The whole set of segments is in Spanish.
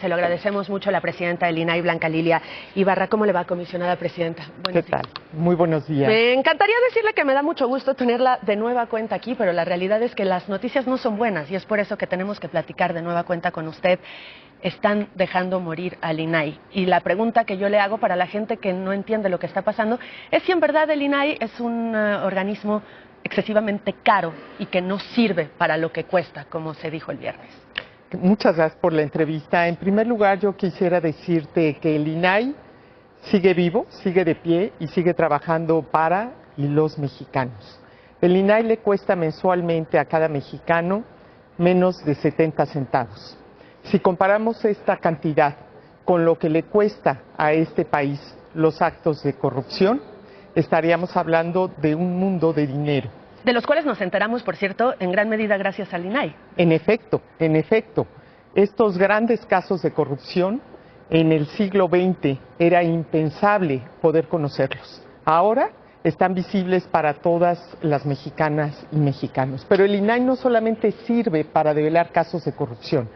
Se lo agradecemos mucho a la presidenta del INAI, Blanca Lilia Ibarra. ¿Cómo le va, comisionada presidenta? ¿Qué tal? Muy buenos días. Me encantaría decirle que me da mucho gusto tenerla de nueva cuenta aquí, pero la realidad es que las noticias no son buenas y es por eso que tenemos que platicar de nueva cuenta con usted. Están dejando morir al INAI. Y la pregunta que yo le hago para la gente que no entiende lo que está pasando es si en verdad el INAI es un organismo excesivamente caro y que no sirve para lo que cuesta, como se dijo el viernes. Muchas gracias por la entrevista. En primer lugar, yo quisiera decirte que el INAI sigue vivo, sigue de pie y sigue trabajando para y los mexicanos. El INAI le cuesta mensualmente a cada mexicano menos de 70 centavos. Si comparamos esta cantidad con lo que le cuesta a este país los actos de corrupción, estaríamos hablando de un mundo de dinero. De los cuales nos enteramos, por cierto, en gran medida gracias al INAI. En efecto, estos grandes casos de corrupción en el siglo XX era impensable poder conocerlos. Ahora están visibles para todas las mexicanas y mexicanos. Pero el INAI no solamente sirve para develar casos de corrupción,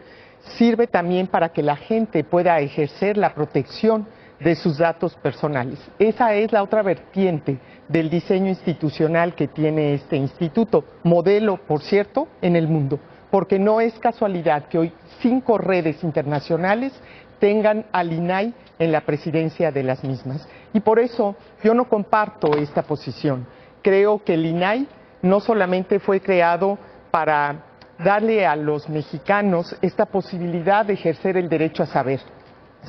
sirve también para que la gente pueda ejercer la protección de sus datos personales. Esa es la otra vertiente del diseño institucional que tiene este instituto, modelo, por cierto, en el mundo, porque no es casualidad que hoy 5 redes internacionales tengan al INAI en la presidencia de las mismas. Y por eso yo no comparto esta posición. Creo que el INAI no solamente fue creado para darle a los mexicanos esta posibilidad de ejercer el derecho a saber,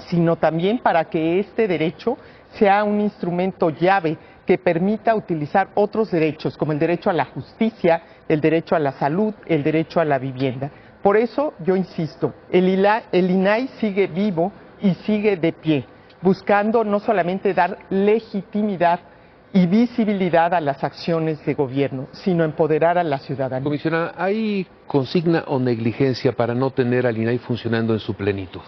sino también para que este derecho sea un instrumento llave que permita utilizar otros derechos, como el derecho a la justicia, el derecho a la salud, el derecho a la vivienda. Por eso yo insisto, el INAI sigue vivo y sigue de pie, buscando no solamente dar legitimidad y visibilidad a las acciones de gobierno, sino empoderar a la ciudadanía. Comisionada, ¿hay consigna o negligencia para no tener al INAI funcionando en su plenitud?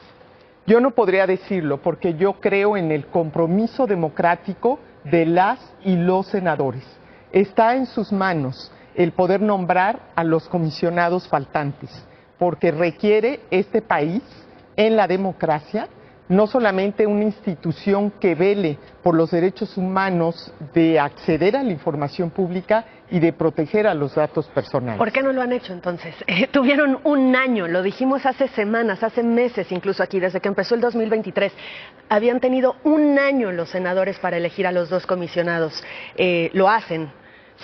Yo no podría decirlo porque yo creo en el compromiso democrático de las y los senadores. Está en sus manos el poder nombrar a los comisionados faltantes, porque requiere este país en la democracia no solamente una institución que vele por los derechos humanos de acceder a la información pública y de proteger a los datos personales. ¿Por qué no lo han hecho entonces? Tuvieron un año, lo dijimos hace semanas, hace meses incluso aquí, desde que empezó el 2023. Habían tenido un año los senadores para elegir a los 2 comisionados. Lo hacen,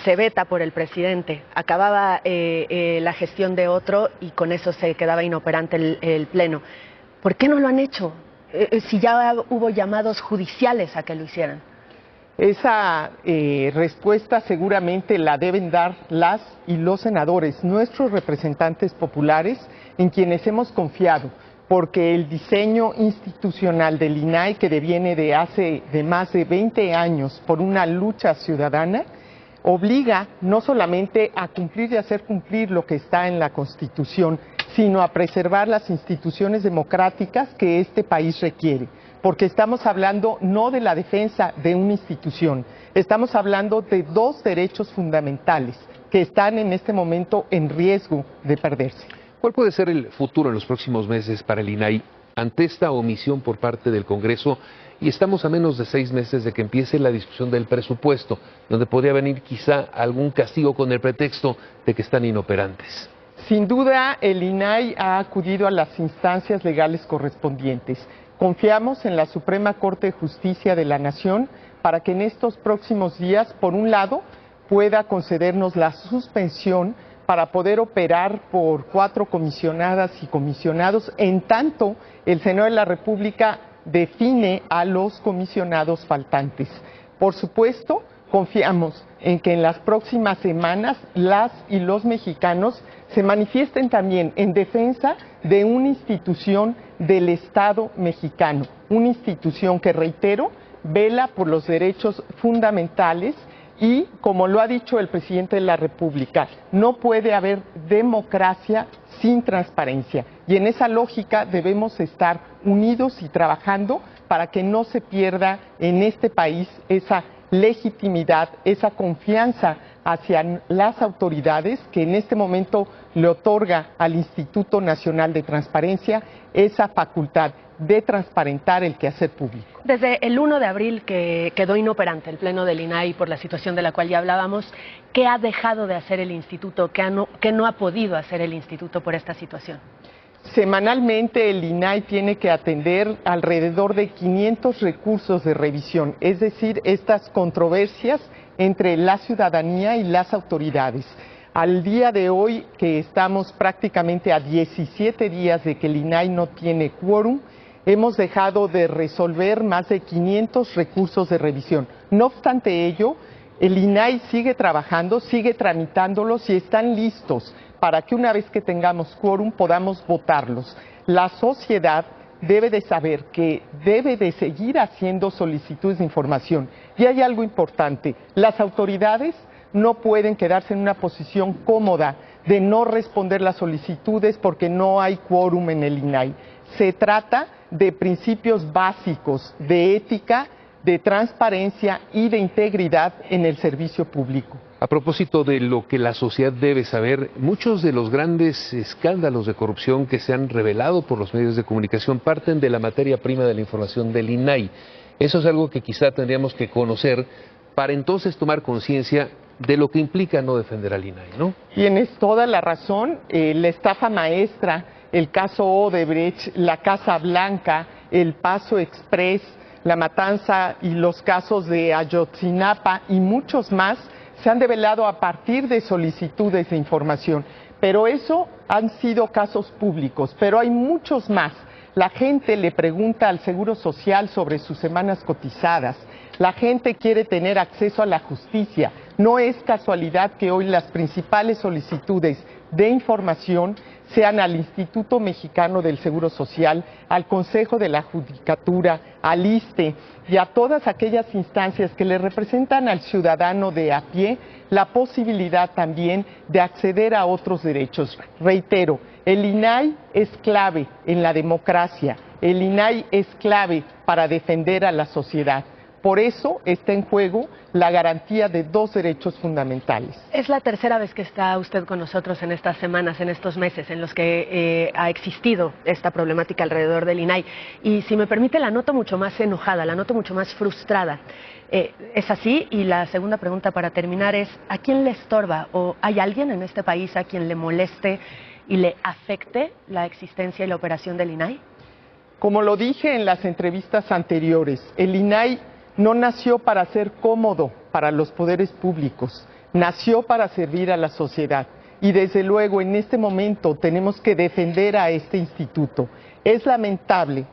se veta por el presidente, acababa la gestión de otro y con eso se quedaba inoperante el Pleno. ¿Por qué no lo han hecho? Si ya hubo llamados judiciales a que lo hicieran. Esa respuesta seguramente la deben dar las y los senadores, nuestros representantes populares, en quienes hemos confiado, porque el diseño institucional del INAI, que deviene de más de 20 años por una lucha ciudadana, obliga no solamente a cumplir y hacer cumplir lo que está en la Constitución, sino a preservar las instituciones democráticas que este país requiere. Porque estamos hablando no de la defensa de una institución, estamos hablando de 2 derechos fundamentales que están en este momento en riesgo de perderse. ¿Cuál puede ser el futuro en los próximos meses para el INAI ante esta omisión por parte del Congreso? Y estamos a menos de 6 meses de que empiece la discusión del presupuesto, donde podría venir quizá algún castigo con el pretexto de que están inoperantes. Sin duda, el INAI ha acudido a las instancias legales correspondientes. Confiamos en la Suprema Corte de Justicia de la Nación para que en estos próximos días, por un lado, pueda concedernos la suspensión para poder operar por 4 comisionadas y comisionados, en tanto el Senado de la República define a los comisionados faltantes. Por supuesto, confiamos en que en las próximas semanas las y los mexicanos se manifiesten también en defensa de una institución del Estado mexicano, una institución que, reitero, vela por los derechos fundamentales y, como lo ha dicho el presidente de la República, no puede haber democracia sin transparencia. Y en esa lógica debemos estar unidos y trabajando para que no se pierda en este país esa legitimidad, esa confianza hacia las autoridades que en este momento le otorga al Instituto Nacional de Transparencia esa facultad de transparentar el quehacer público. Desde el 1 de abril que quedó inoperante el pleno del INAI por la situación de la cual ya hablábamos, ¿qué ha dejado de hacer el instituto? ¿Qué no ha podido hacer el instituto por esta situación? Semanalmente el INAI tiene que atender alrededor de 500 recursos de revisión, es decir, estas controversias entre la ciudadanía y las autoridades. Al día de hoy, que estamos prácticamente a 17 días de que el INAI no tiene quórum, hemos dejado de resolver más de 500 recursos de revisión. No obstante ello, el INAI sigue trabajando, sigue tramitándolos y están listos para que una vez que tengamos quórum podamos votarlos. La sociedad debe de saber que debe de seguir haciendo solicitudes de información. Y hay algo importante, las autoridades no pueden quedarse en una posición cómoda de no responder las solicitudes porque no hay quórum en el INAI. Se trata de principios básicos de ética, de transparencia y de integridad en el servicio público. A propósito de lo que la sociedad debe saber, muchos de los grandes escándalos de corrupción que se han revelado por los medios de comunicación parten de la materia prima de la información del INAI. Eso es algo que quizá tendríamos que conocer para entonces tomar conciencia de lo que implica no defender al INAI, ¿no? Tienes toda la razón, la estafa maestra, el caso Odebrecht, la Casa Blanca, el Paso Express, la matanza y los casos de Ayotzinapa y muchos más se han develado a partir de solicitudes de información. Pero eso han sido casos públicos, pero hay muchos más. La gente le pregunta al Seguro Social sobre sus semanas cotizadas. La gente quiere tener acceso a la justicia. No es casualidad que hoy las principales solicitudes de información sean al Instituto Mexicano del Seguro Social, al Consejo de la Judicatura, al ISSSTE y a todas aquellas instancias que le representan al ciudadano de a pie la posibilidad también de acceder a otros derechos. Reitero, el INAI es clave en la democracia, el INAI es clave para defender a la sociedad. Por eso está en juego la garantía de dos derechos fundamentales. Es la tercera vez que está usted con nosotros en estas semanas, en estos meses en los que ha existido esta problemática alrededor del INAI. Y si me permite, la noto mucho más enojada, la noto mucho más frustrada. ¿Es así? Y la segunda pregunta para terminar es, ¿a quién le estorba o hay alguien en este país a quien le moleste y le afecte la existencia y la operación del INAI? Como lo dije en las entrevistas anteriores, el INAI no nació para ser cómodo para los poderes públicos, nació para servir a la sociedad. Y desde luego en este momento tenemos que defender a este instituto. Es lamentable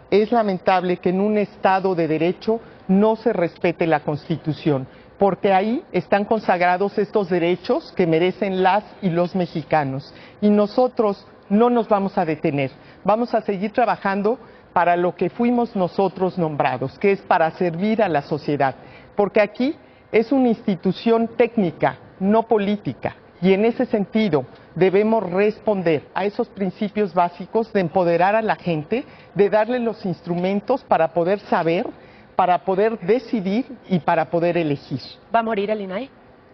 que en un Estado de Derecho no se respete la Constitución, porque ahí están consagrados estos derechos que merecen las y los mexicanos. Y nosotros no nos vamos a detener, vamos a seguir trabajando para lo que fuimos nosotros nombrados, que es para servir a la sociedad, porque aquí es una institución técnica, no política, y en ese sentido debemos responder a esos principios básicos de empoderar a la gente, de darle los instrumentos para poder saber, para poder decidir y para poder elegir. ¿Va a morir el INAI?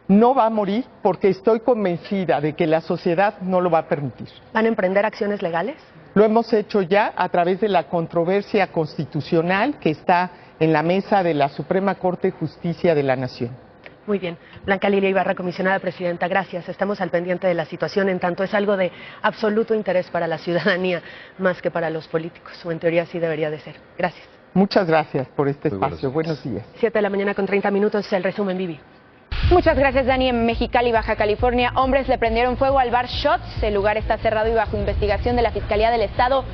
No va a morir porque estoy convencida de que la sociedad no lo va a permitir. ¿Van a emprender acciones legales? Lo hemos hecho ya a través de la controversia constitucional que está en la mesa de la Suprema Corte de Justicia de la Nación. Muy bien. Blanca Lilia Ibarra, comisionada presidenta, gracias. Estamos al pendiente de la situación, en tanto es algo de absoluto interés para la ciudadanía, más que para los políticos, o en teoría sí debería de ser. Gracias. Muchas gracias por este espacio. Buenos días. 7 de la mañana con 30 minutos, el resumen, Vivi. Muchas gracias, Dani. En Mexicali, Baja California, hombres le prendieron fuego al bar Shots. El lugar está cerrado y bajo investigación de la Fiscalía del Estado.